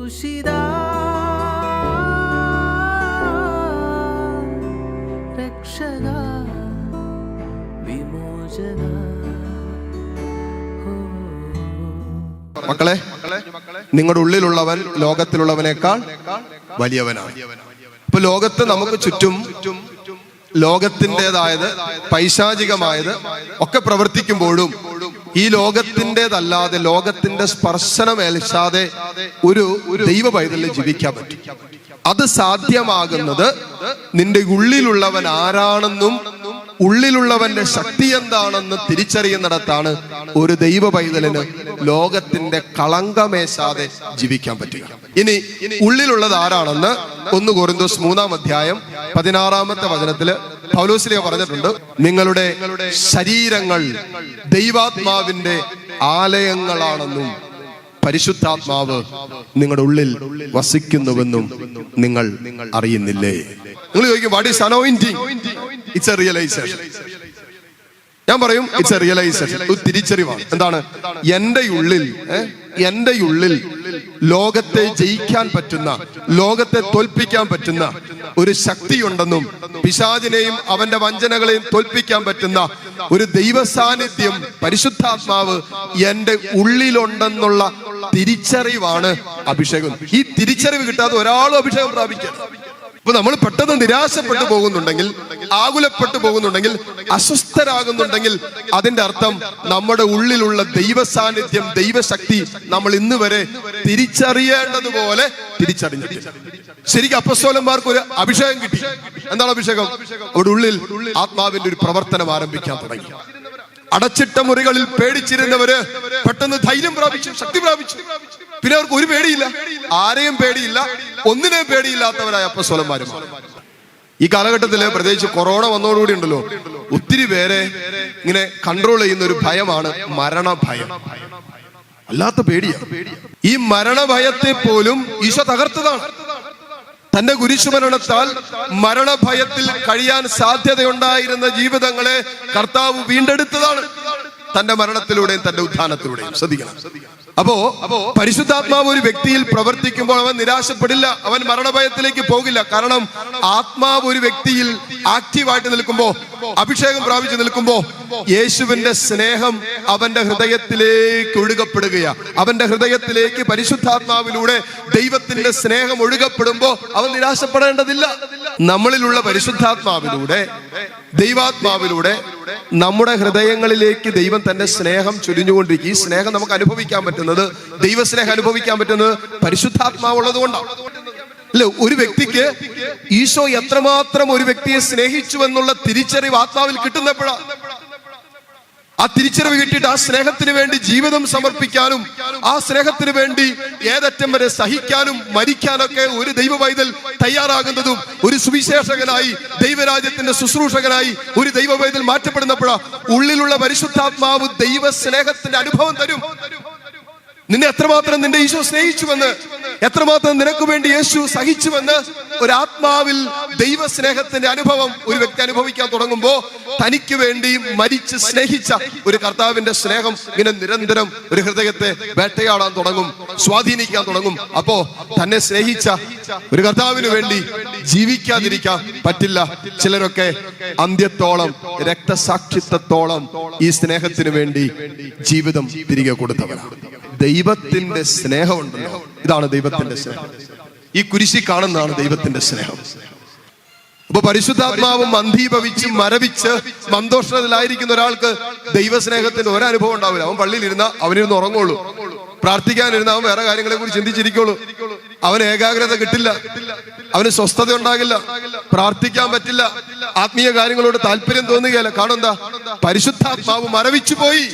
ക്രൂശിത രക്ഷക വിമോചന. മക്കളെ, നിങ്ങളുടെ ഉള്ളിലുള്ളവൻ ലോകത്തിലുള്ളവനേക്കാൾ വലിയവനാണ്. ഇപ്പൊ ലോകത്ത് നമുക്ക് ചുറ്റും ലോകത്തിൻ്റെതായത് പൈശാചികമായത് ഒക്കെ പ്രവർത്തിക്കുമ്പോഴും ഈ ലോകത്തിൻ്റെതല്ലാതെ ലോകത്തിന്റെ സ്പർശനമേൽക്കാതെ ഒരു ദൈവ പൈതലിൽ ജീവിക്കാൻ പറ്റും. അത് സാധ്യമാകുന്നത് നിന്റെ ഉള്ളിലുള്ളവൻ ആരാണെന്നും ഉള്ളിലുള്ളവന്റെ ശക്തി എന്താണെന്ന് തിരിച്ചറിയുന്നിടത്താണ് ഒരു ദൈവ പൈതലിന് ലോകത്തിന്റെ കളങ്കമേശാതെ ജീവിക്കാൻ പറ്റുക. ഇനി ഉള്ളിലുള്ളത് ആരാണെന്ന് 1 കൊരിന്തോസ് 3:16 പൗലോസ്ലീഹ പറഞ്ഞിട്ടുണ്ട്. നിങ്ങളുടെ ശരീരങ്ങൾ ദൈവാത്മാവിന്റെ ആലയങ്ങളാണെന്നും പരിശുദ്ധാത്മാവ് നിങ്ങളുടെ ഉള്ളിൽ വസിക്കുന്നുവെന്നും നിങ്ങൾ അറിയുന്നില്ലേ? നിങ്ങൾ ചോദിക്കും, what is anointing? It's a realisation. ഞാൻ പറയും, ഇറ്റ്സ് എ റിയലൈസേഷൻ, ഒരു തിരിച്ചറിവാണ്. എന്താണ്? എന്റെ ഉള്ളിൽ ലോകത്തെ ജയിക്കാൻ പറ്റുന്ന, ലോകത്തെ തോൽപ്പിക്കാൻ പറ്റുന്ന ഒരു ശക്തിയുണ്ടെന്നും പിശാചിനെയും അവന്റെ വഞ്ചനകളെയും തോൽപ്പിക്കാൻ പറ്റുന്ന ഒരു ദൈവ സാന്നിധ്യം, പരിശുദ്ധാത്മാവ് എന്റെ ഉള്ളിലുണ്ടെന്നുള്ള തിരിച്ചറിവാണ് അഭിഷേകം. ഈ തിരിച്ചറിവ് കിട്ടാതെ ഒരാളും അഭിഷേകം പ്രാപിക്കാൻ. ഇപ്പൊ നമ്മൾ പെട്ടെന്ന് നിരാശപ്പെട്ടു പോകുന്നുണ്ടെങ്കിൽ, ആകുലപ്പെട്ടു പോകുന്നുണ്ടെങ്കിൽ, അസ്വസ്ഥരാകുന്നുണ്ടെങ്കിൽ അതിന്റെ അർത്ഥം നമ്മുടെ ഉള്ളിലുള്ള ദൈവ സാന്നിധ്യം, ദൈവശക്തി നമ്മൾ ഇന്ന് വരെ തിരിച്ചറിയേണ്ടതുപോലെ തിരിച്ചറിഞ്ഞിട്ടില്ല. ശരിക്കും അപ്പസ്തോലന്മാർക്ക് ഒരു അഭിഷേകം കിട്ടി. എന്താണ് അഭിഷേകം? അവരുടെ ഉള്ളിൽ ആത്മാവിന്റെ ഒരു പ്രവർത്തനം ആരംഭിക്കാൻ തുടങ്ങി. അടച്ചിട്ട മുറികളിൽ പേടിച്ചിരുന്നവര് പെട്ടെന്ന് ധൈര്യം പ്രാപിച്ചു, ശക്തി പ്രാപിച്ചു. പിന്നെ അവർക്ക് ഒരു പേടിയില്ല, ആരെയും പേടിയില്ല, ഒന്നിനെയും പേടിയില്ലാത്തവരായ അപ്പസ്തോലന്മാരും. ഈ കാലഘട്ടത്തില് പ്രത്യേകിച്ച് കൊറോണ വന്നതോടുകൂടി ഉണ്ടല്ലോ, ഒത്തിരി പേരെ ഇങ്ങനെ കൺട്രോൾ ചെയ്യുന്ന ഒരു ഭയമാണ് മരണഭയം. അല്ലാത്ത പേടിയാണ്. ഈ മരണഭയത്തെ പോലും ഈശോ തകർത്തതാണ്. തന്റെ കുരിശുമരണത്താൽ മരണഭയത്തിൽ കഴിയാൻ സാധ്യതയുണ്ടായിരുന്ന ജീവിതങ്ങളെ കർത്താവ് വീണ്ടെടുത്തതാണ് തന്റെ മരണത്തിലൂടെയും തന്റെ ഉത്ഥാനത്തിലൂടെയും. ശ്രദ്ധിക്കണം. അപ്പോ പരിശുദ്ധാത്മാവ് ഒരു വ്യക്തിയിൽ പ്രവർത്തിക്കുമ്പോൾ അവൻ നിരാശപ്പെടില്ല, അവൻ മരണഭയത്തിലേക്ക് പോകില്ല. കാരണം ആത്മാവ് ഒരു വ്യക്തിയിൽ ആക്റ്റീവായിട്ട് നിൽക്കുമ്പോ, അഭിഷേകം പ്രാപിച്ചു നിൽക്കുമ്പോ യേശുവിന്റെ സ്നേഹം അവന്റെ ഹൃദയത്തിലേക്ക് ഒഴുകപ്പെടുകയാ. അവന്റെ ഹൃദയത്തിലേക്ക് പരിശുദ്ധാത്മാവിലൂടെ ദൈവത്തിന്റെ സ്നേഹം ഒഴുകപ്പെടുമ്പോ അവൻ നിരാശപ്പെടേണ്ടതില്ല. നമ്മളിലുള്ള പരിശുദ്ധാത്മാവിലൂടെ, ദൈവാത്മാവിലൂടെ നമ്മുടെ ഹൃദയങ്ങളിലേക്ക് ദൈവം തന്റെ സ്നേഹം ചൊരിഞ്ഞുകൊണ്ടിരിക്കും. ഈ സ്നേഹം നമുക്ക് അനുഭവിക്കാൻ പറ്റുന്നത്, ദൈവസ്നേഹം അനുഭവിക്കാൻ പറ്റുന്നത് പരിശുദ്ധാത്മാവുള്ളത് കൊണ്ടാണ്. അല്ലെ? ഒരു വ്യക്തിക്ക് ഈശോ എത്രമാത്രം ഒരു വ്യക്തിയെ സ്നേഹിച്ചു എന്നുള്ള തിരിച്ചറിവ് ആത്മാവിൽ കിട്ടുന്നപ്പോഴാണ്. ആ തിരിച്ചറിവ് കിട്ടിയിട്ട് ആ സ്നേഹത്തിന് വേണ്ടി ജീവിതം സമർപ്പിക്കാനും, ആ സ്നേഹത്തിന് വേണ്ടി ഏതറ്റം വരെ സഹിക്കാനും മരിക്കാനൊക്കെ ഒരു ദൈവ പൈതൽ തയ്യാറാകുന്നതും, ഒരു സുവിശേഷകനായി, ദൈവരാജ്യത്തിന്റെ ശുശ്രൂഷകനായി ഒരു ദൈവ പൈതൽ മാറ്റപ്പെടുന്നപ്പോഴാ ഉള്ളിലുള്ള പരിശുദ്ധാത്മാവ് ദൈവ സ്നേഹത്തിന്റെ അനുഭവം തരും. നിന്നെ എത്രമാത്രം നിന്റെ ഈശോ സ്നേഹിച്ചുവെന്ന്, എത്രമാത്രം നിനക്ക് വേണ്ടി യേശു സഹിച്ചുവെന്ന് ഒരാത്മാവിൽ ദൈവസ്നേഹത്തിന്റെ അനുഭവം ഒരു വ്യക്തി അനുഭവിക്കാൻ തുടങ്ങുമ്പോ തനിക്ക് വേണ്ടി മരിച്ച് സ്നേഹിച്ച ഒരു കർത്താവിന്റെ സ്നേഹം ഇങ്ങനെ നിരന്തരം ഒരു ഹൃദയത്തെ വേട്ടയാടാൻ തുടങ്ങും, സ്വാധീനിക്കാൻ തുടങ്ങും. അപ്പോ തന്നെ സ്നേഹിച്ച ഒരു കർത്താവിന് വേണ്ടി ജീവിക്കാതിരിക്കാൻ പറ്റില്ല. ചിലരൊക്കെ അന്ത്യത്തോളം, രക്തസാക്ഷിത്വത്തോളം ഈ സ്നേഹത്തിന് വേണ്ടി ജീവിതം തിരികെ കൊടുത്തവരാണ്. ദൈവത്തിന്റെ സ്നേഹമുണ്ടല്ലോ, ഇതാണ് ദൈവത്തിന്റെ സ്നേഹം. ഈ കുരിശി കാണുന്നതാണ് ദൈവത്തിന്റെ സ്നേഹം. അപ്പൊ പരിശുദ്ധാത്മാവും മന്ദീഭവിച്ച് മരവിച്ച് സന്തോഷത്തിലായിരിക്കുന്ന ഒരാൾക്ക് ദൈവസ്നേഹത്തിന് ഒരനുഭവം ഉണ്ടാവില്ല. അവൻ പള്ളിയിലിരുന്ന അവനിരുന്ന് ഉറങ്ങുള്ളൂ, പ്രാർത്ഥിക്കാനിരുന്ന അവൻ വേറെ കാര്യങ്ങളെ കുറിച്ച് ചിന്തിച്ചിരിക്കുള്ളൂ. അവന് ഏകാഗ്രത കിട്ടില്ല, അവന് സ്വസ്ഥത ഉണ്ടാകില്ല, പ്രാർത്ഥിക്കാൻ പറ്റില്ല, ആത്മീയ കാര്യങ്ങളോട് താല്പര്യം തോന്നുകയല്ല. കാണുന്ന പരിശുദ്ധാത്മാവ് മരവിച്ചു പോയി,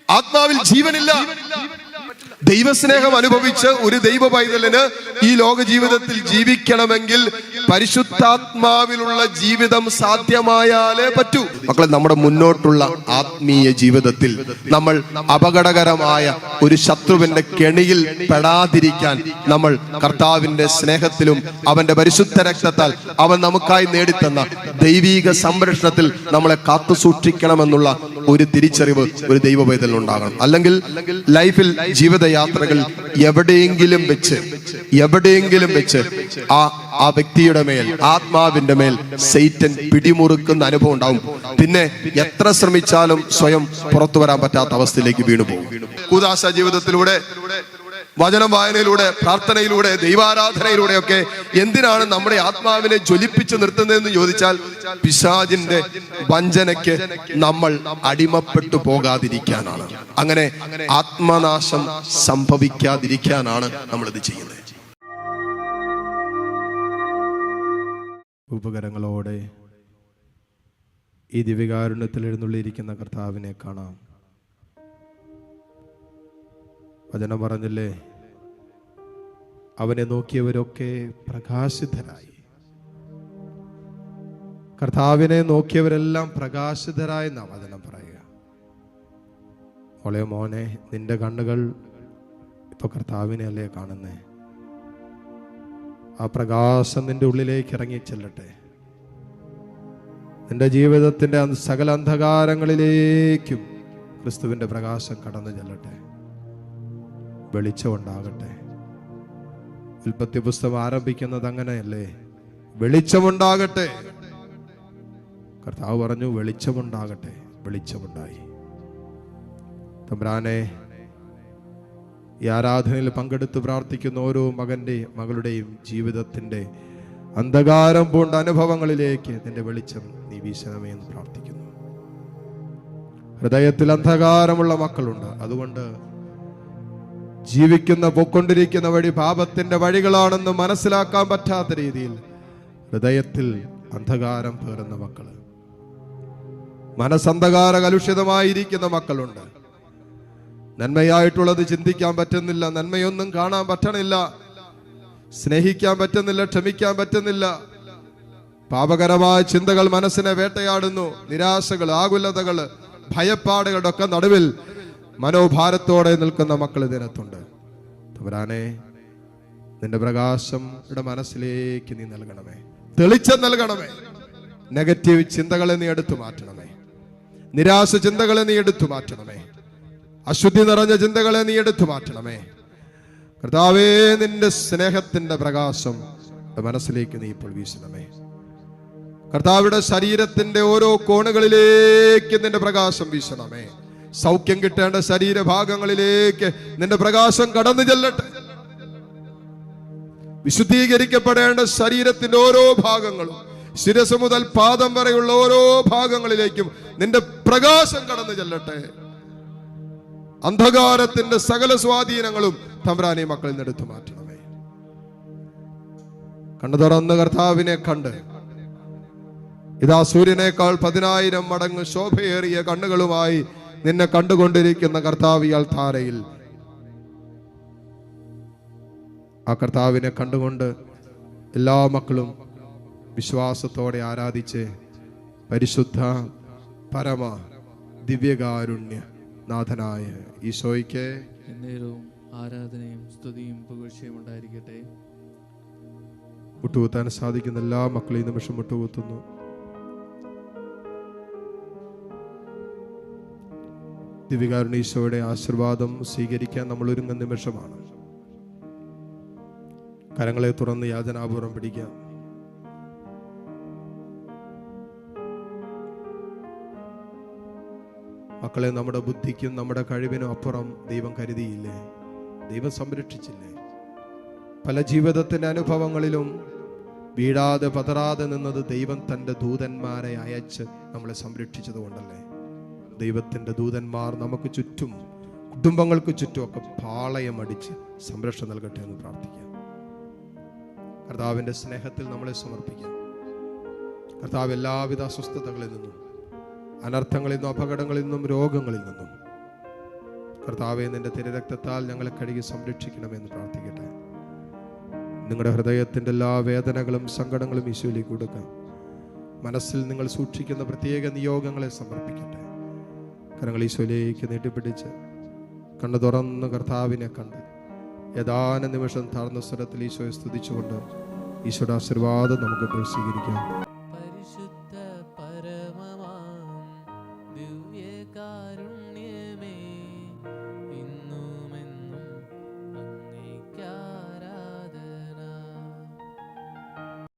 ആത്മാവിൽ ജീവനില്ല. ദൈവസ്നേഹം അനുഭവിച്ച് ഒരു ദൈവ പൈതലിന് ഈ ലോക ജീവിതത്തിൽ ജീവിക്കണമെങ്കിൽ പരിശുദ്ധാത്മാവിലുള്ള ജീവിതം സാധ്യമായാലേ പറ്റൂ. മക്കളെ, നമ്മുടെ മുന്നോട്ടുള്ള ആത്മീയ ജീവിതത്തിൽ നമ്മൾ അപകടകരമായ ഒരു ശത്രുവിന്റെ കെണിയിൽ പെടാതിരിക്കാൻ നമ്മൾ കർത്താവിന്റെ സ്നേഹത്തിലും അവന്റെ പരിശുദ്ധ രക്തത്താൽ അവൻ നമുക്കായി നേടിത്തന്ന ദൈവീക സംരക്ഷണത്തിൽ നമ്മളെ കാത്തു സൂക്ഷിക്കണമെന്നുള്ള ഒരു തിരിച്ചറിവ് ഒരു ദൈവവേദന ഉണ്ടാകണം. അല്ലെങ്കിൽ ലൈഫിൽ ജീവിതയാത്രകൾ എവിടെയെങ്കിലും വെച്ച് ആ വ്യക്തിയുടെ മേൽ, ആത്മാവിന്റെ മേൽ സൈറ്റൻ പിടിമുറുക്കുന്ന അനുഭവം ഉണ്ടാവും. പിന്നെ എത്ര ശ്രമിച്ചാലും സ്വയം പുറത്തു വരാൻ പറ്റാത്ത അവസ്ഥയിലേക്ക് വീണുപോകും. കൂദാശ ജീവിതത്തിലൂടെ, വചനം വായനയിലൂടെ, പ്രാർത്ഥനയിലൂടെ, ദൈവാരാധനയിലൂടെയൊക്കെ എന്തിനാണ് നമ്മുടെ ആത്മാവിനെ ജ്വലിപ്പിച്ചു നിർത്തുന്നതെന്ന് ചോദിച്ചാൽ പിശാചിന്റെ വഞ്ചനയ്ക്ക് നമ്മൾ അടിമപ്പെട്ടു പോകാതിരിക്കാനാണ്. അങ്ങനെ ആത്മനാശം സംഭവിക്കാതിരിക്കാനാണ് നമ്മളിത് ചെയ്യുന്നത്. ഉപകരങ്ങളോടെ ഈ ദിവ്യകാരുണ്യത്തിൽ എഴുന്നള്ളിയിരിക്കുന്ന കർത്താവിനെ കാണാം. വചനം പറഞ്ഞില്ലേ, അവനെ നോക്കിയവരൊക്കെ പ്രകാശിതരായി. കർത്താവിനെ നോക്കിയവരെല്ലാം പ്രകാശിതരായി എന്നാ വചനം പറയുക. മോളെ, മോനെ, നിന്റെ കണ്ണുകൾ ഇപ്പൊ കർത്താവിനെ അല്ലേ കാണുന്നേ? ആ പ്രകാശം നിന്റെ ഉള്ളിലേക്ക് ഇറങ്ങി ചെല്ലട്ടെ. നിന്റെ ജീവിതത്തിന്റെ സകല അന്ധകാരങ്ങളിലേക്കും ക്രിസ്തുവിന്റെ പ്രകാശം കടന്നു ചെല്ലട്ടെ. വെളിച്ചമുണ്ടാകട്ടെ. ഉൽപ്പത്തി പുസ്തകം ആരംഭിക്കുന്നത് അങ്ങനെയല്ലേ? വെളിച്ചമുണ്ടാകട്ടെ. കർത്താവ് പറഞ്ഞു വെളിച്ചമുണ്ടാകട്ടെ. വെളിച്ചമുണ്ടായി. തമ്പുരാനെ, ഈ ആരാധനയിൽ പങ്കെടുത്ത് പ്രാർത്ഥിക്കുന്ന ഓരോ മകളുടെയും ജീവിതത്തിന്റെ അന്ധകാരം പൂണ്ട അനുഭവങ്ങളിലേക്ക് നിന്റെ വെളിച്ചം നീ വീശണമേ എന്ന് പ്രാർത്ഥിക്കുന്നു. ഹൃദയത്തിൽ അന്ധകാരമുള്ള മക്കളുണ്ട്. അതുകൊണ്ട് പൊക്കൊണ്ടിരിക്കുന്ന വഴി പാപത്തിന്റെ വഴികളാണെന്ന് മനസ്സിലാക്കാൻ പറ്റാത്ത രീതിയിൽ ഹൃദയത്തിൽ അന്ധകാരം പേറുന്ന മക്കള്, മനസ്സന്ധകാര കലുഷിതമായിരിക്കുന്ന മക്കളുണ്ട്. നന്മയായിട്ടുള്ളത് ചിന്തിക്കാൻ പറ്റുന്നില്ല, നന്മയൊന്നും കാണാൻ പറ്റണില്ല, സ്നേഹിക്കാൻ പറ്റുന്നില്ല, ക്ഷമിക്കാൻ പറ്റുന്നില്ല. പാപകരമായ ചിന്തകൾ മനസ്സിനെ വേട്ടയാടുന്നു. നിരാശകൾ, ആകുലതകൾ, ഭയപ്പാടുകളുടെ ഒക്കെ നടുവിൽ മനോഭാരത്തോടെ നിൽക്കുന്ന മക്കൾ ഇതിനകത്തുണ്ട്. തമ്പുരാനെ, നിന്റെ പ്രകാശം ഇവിടെ മനസ്സിലേക്ക് നീ നൽകണമേ, തെളിച്ചം നൽകണമേ. നെഗറ്റീവ് ചിന്തകളെ നീ എടുത്തു മാറ്റണമേ. നിരാശ ചിന്തകളെ നീ എടുത്തു മാറ്റണമേ. അശുദ്ധി നിറഞ്ഞ ചിന്തകളെ നീ എടുത്തു മാറ്റണമേ. കർത്താവേ, നിന്റെ സ്നേഹത്തിന്റെ പ്രകാശം മനസ്സിലേക്ക് നീ ഇപ്പോൾ വീശണമേ. കർത്താവിടെ ശരീരത്തിന്റെ ഓരോ കോണുകളിലേക്ക് നിന്റെ പ്രകാശം വീശണമേ. സൗഖ്യം കിട്ടേണ്ട ശരീരഭാഗങ്ങളിലേക്ക് നിന്റെ പ്രകാശം കടന്നു ചെല്ലട്ടെ. വിശുദ്ധീകരിക്കപ്പെടേണ്ട ശരീരത്തിന്റെ ഓരോ ഭാഗങ്ങളും, ശിരസ് മുതൽ പാദം വരെയുള്ള ഓരോ ഭാഗങ്ങളിലേക്കും നിന്റെ പ്രകാശം കടന്നു ചെല്ലട്ടെ. അന്ധകാരത്തിന്റെ സകല സ്വാധീനങ്ങളും തമ്പുരാനെ മക്കളിൽ നിന്ന് എടുത്തു മാറ്റണമേ. കണ്ണു തുറന്ന് കർത്താവിനെ കണ്ട്, ഇതാ സൂര്യനേക്കാൾ 10,000 മടങ്ങ് ശോഭയേറിയ കണ്ണുകളുമായി നിന്നെ കണ്ടുകൊണ്ടിരിക്കുന്ന കർത്താവിയാൽ ധാരയിൽ ആ കർത്താവിനെ കണ്ടുകൊണ്ട് എല്ലാ മക്കളും വിശ്വാസത്തോടെ ആരാധിച്ച് പരിശുദ്ധ പരമ ദിവ്യകാരുണ്യ നാഥനായ ഈശോയ്ക്ക് എന്നേരവും ആരാധനയും സ്തുതിയും പുകഴ്ചയും ഉണ്ടായിരിക്കട്ടെ. മുട്ടുകുത്താൻ സാധിക്കുന്ന എല്ലാ മക്കളും ഈ നിമിഷം മുട്ടുകുത്തുന്നു. ദിവ്യകാരുണ്യ ഈശോയുടെ ആശീർവാദം സ്വീകരിക്കാൻ നമ്മൾ ഒരുങ്ങുന്ന നിമിഷമാണ്. കരങ്ങളെ തുറന്ന് യാചനാപൂർവം പിടിക്കാം. മക്കളെ, നമ്മുടെ ബുദ്ധിക്കും നമ്മുടെ കഴിവിനും അപ്പുറം ദൈവം കരുതിയില്ലേ? ദൈവം സംരക്ഷിച്ചില്ലേ? പല ജീവിതത്തിന്റെ അനുഭവങ്ങളിലും വീഴാതെ പതറാതെ നിന്നത് ദൈവം തൻ്റെ ദൂതന്മാരെ അയച്ച് നമ്മളെ സംരക്ഷിച്ചത് കൊണ്ടല്ലേ? ദൈവത്തിൻ്റെ ദൂതന്മാർ നമുക്ക് ചുറ്റും, കുടുംബങ്ങൾക്ക് ചുറ്റും ഒക്കെ പാളയമടിച്ച് സംരക്ഷണം നൽകട്ടെ എന്ന് പ്രാർത്ഥിക്കാം. കർത്താവിൻ്റെ സ്നേഹത്തിൽ നമ്മളെ സമർപ്പിക്കാം. കർത്താവ് എല്ലാവിധ അസ്വസ്ഥതകളിൽ നിന്നും, അനർത്ഥങ്ങളിൽ നിന്നും, അപകടങ്ങളിൽ നിന്നും, രോഗങ്ങളിൽ നിന്നും കർത്താവെ നിന്റെ തിരുരക്തത്താൽ ഞങ്ങളെ കഴുകി സംരക്ഷിക്കണമെന്ന് പ്രാർത്ഥിക്കട്ടെ. നിങ്ങളുടെ ഹൃദയത്തിൻ്റെ എല്ലാ വേദനകളും സങ്കടങ്ങളും ഈശോയിലേക്ക് കൊടുക്കാം. മനസ്സിൽ നിങ്ങൾ സൂക്ഷിക്കുന്ന പ്രത്യേക നിയോഗങ്ങളെ സമർപ്പിക്കട്ടെ. കരങ്ങൾ ഈശോയിലേക്ക് നീട്ടിപ്പിടിച്ച് കണ്ണു തുറന്ന് കർത്താവിനെ കണ്ട് ഏതാനും നിമിഷം താഴ്ന്ന സ്വരത്തിൽ ഈശോയെ സ്തുതിച്ചുകൊണ്ട് ഈശോയുടെ ആശീർവാദം നമുക്ക് സ്വീകരിക്കാം.